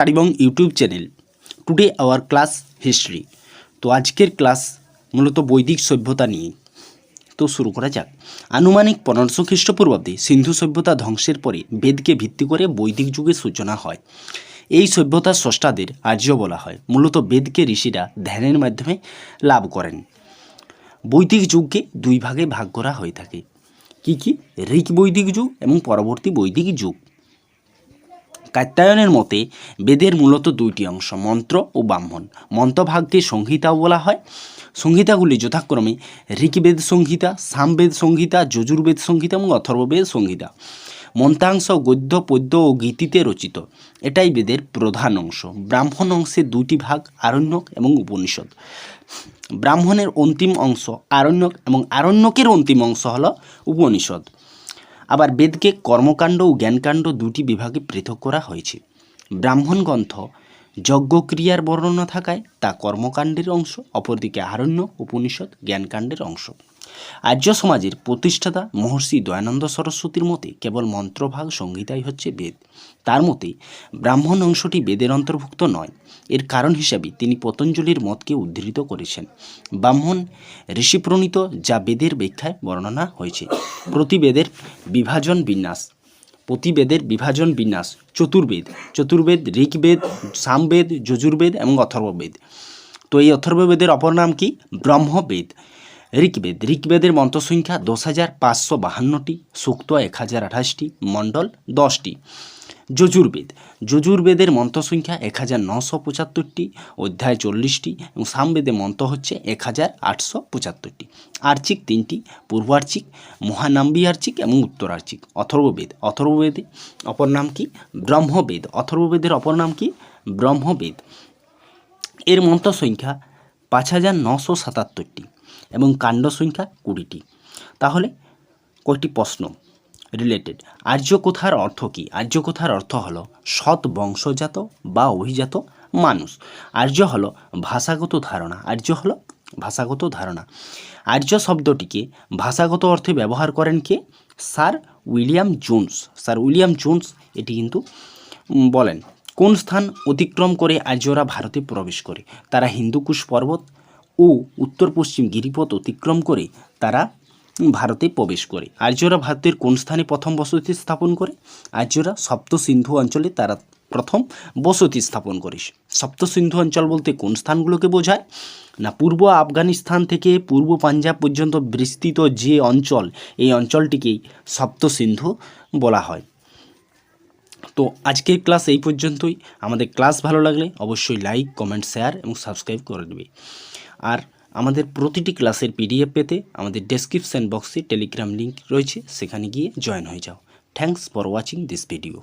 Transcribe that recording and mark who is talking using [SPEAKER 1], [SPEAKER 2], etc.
[SPEAKER 1] এবং YouTube channel today our class history. তো আজকের ক্লাস মূলত বৈদিক সভ্যতা নিয়ে। তো শুরু করা যাক। আনুমানিক 1500 খ্রিস্টপূর্বাব্দে সিন্ধু সভ্যতা ধ্বংসের পরে বেদকে ভিত্তি করে বৈদিক যুগের সূচনা হয়। এই সভ্যতার স্রষ্টাদের আর্য বলা হয়। মূলত বেদকে ঋষিরা ধ্যানের মাধ্যমে লাভ করেন। বৈদিক যুগকে দুই ভাগে ভাগ করা হয়ে থাকে। কি কি? ঋক বৈদিক যুগ এবং পরবর্তী বৈদিক যুগ। কাত্যায়নের মতে বেদের মূলত দুইটি অংশ, মন্ত্র ও ব্রাহ্মণ। মন্ত্রভাগকে সংহিতাও বলা হয়। সংহিতাগুলি যথাক্রমে ঋগ্বেদ সংহিতা, সামবেদ সংহিতা, যজুর্বেদ সংহিতা এবং অথর্ববেদ সংহিতা। মন্ত্রাংশ গদ্য পদ্য ও গীতিতে রচিত। এটাই বেদের প্রধান অংশ। ব্রাহ্মণ অংশে দুটি ভাগ, আরণ্যক এবং উপনিষদ। ব্রাহ্মণের অন্তিম অংশ আরণ্যক এবং আরণ্যকের অন্তিম অংশ হল উপনিষদ। আবার বেদকে কর্মকাণ্ড ও জ্ঞানকাণ্ড দুটি বিভাগে পৃথক করা হয়েছে। ব্রাহ্মণ গ্রন্থ যজ্ঞক্রিয়ার বর্ণনা থাকায় তা কর্মকাণ্ডের অংশ, অপরদিকে আরণ্যক উপনিষদ জ্ঞানকাণ্ডের অংশ। আর্য সমাজের প্রতিষ্ঠাতা মহর্ষি দয়ানন্দ সরস্বতীর মতে কেবল মন্ত্রভাগ সংহিতাই হচ্ছে বেদ। তার মতে ব্রাহ্মণ অংশটি বেদের অন্তর্ভুক্ত নয়। এর কারণ হিসাবে তিনি পতঞ্জলির মতকে উদ্ধৃত করেছেন। ব্রাহ্মণ ঋষিপ্রণীত যা বেদের ব্যাখ্যায় বর্ণনা হয়েছে। প্রতিবেদের বিভাজন বিন্যাস চতুর্বেদ ঋগ্বেদ, সামবেদ, যজুর্বেদ এবং অথর্ববেদ। তো এই অথর্ববেদের অপর নাম কি? ব্রহ্মবেদ। ঋগ্বেদের মন্ত্রসংখ্যা 10,552টি, সূক্ত 1028টি, মণ্ডল 10টি। যজুর্বেদের মন্ত্রসংখ্যা 1975টি, অধ্যায় 40টি এবং সামবেদের মন্ত্র হচ্ছে 1875টি। আর্চিক 3টি, পূর্বার্চিক, মহানাম্বী আর্চিক এবং উত্তরার্চিক। অথর্ববেদে অপর নাম কি? ব্রহ্মবেদ। অথর্ববেদের অপর নাম কি? ব্রহ্মবেদ। এর মন্ত্র সংখ্যা 5977টি এবং কাণ্ড সংখ্যা 20টি। তাহলে কয়টি প্রশ্ন রিলেটেড। আর্য কথার অর্থ কি? আর্য কথার অর্থ হলো সৎ বংশজাত বা অভিজাত মানুষ। আর্য হলো ভাষাগত ধারণা। আর্য শব্দটিকে ভাষাগত অর্থে ব্যবহার করেন কে? স্যার উইলিয়াম জোন্স এটি কিন্তু বলেন। কোন স্থান অতিক্রম করে আর্যরা ভারতে প্রবেশ করে? তারা হিন্দুকুশ পর্বত ও উত্তর পশ্চিম গিরিপথ অতিক্রম করে তারা ভারতে প্রবেশ করে। আর্যরা ভারতের কোন স্থানে প্রথম বসতি স্থাপন করে? আর্যরা সপ্ত সিন্ধু অঞ্চলে তারা প্রথম বসতি স্থাপন করে। সপ্ত সিন্ধু অঞ্চল বলতে কোন স্থানগুলোকে বোঝায়? না, পূর্ব আফগানিস্তান থেকে পূর্ব পাঞ্জাব পর্যন্ত বিস্তৃত যে অঞ্চল, এই অঞ্চলটিকেই সপ্ত সিন্ধু বলা হয়। তো আজকের ক্লাস এই পর্যন্তই। আমাদের ক্লাস ভালো লাগলে অবশ্যই লাইক, কমেন্ট, শেয়ার এবং সাবস্ক্রাইব করে দেবে। আর আমাদের প্রতিটি ক্লাসের পিডিএফ পেতে আমাদের ডেসক্রিপশন বক্সে টেলিগ্রাম লিঙ্ক রয়েছে, সেখানে গিয়ে জয়েন হয়ে যাও। Thanks for watching this video.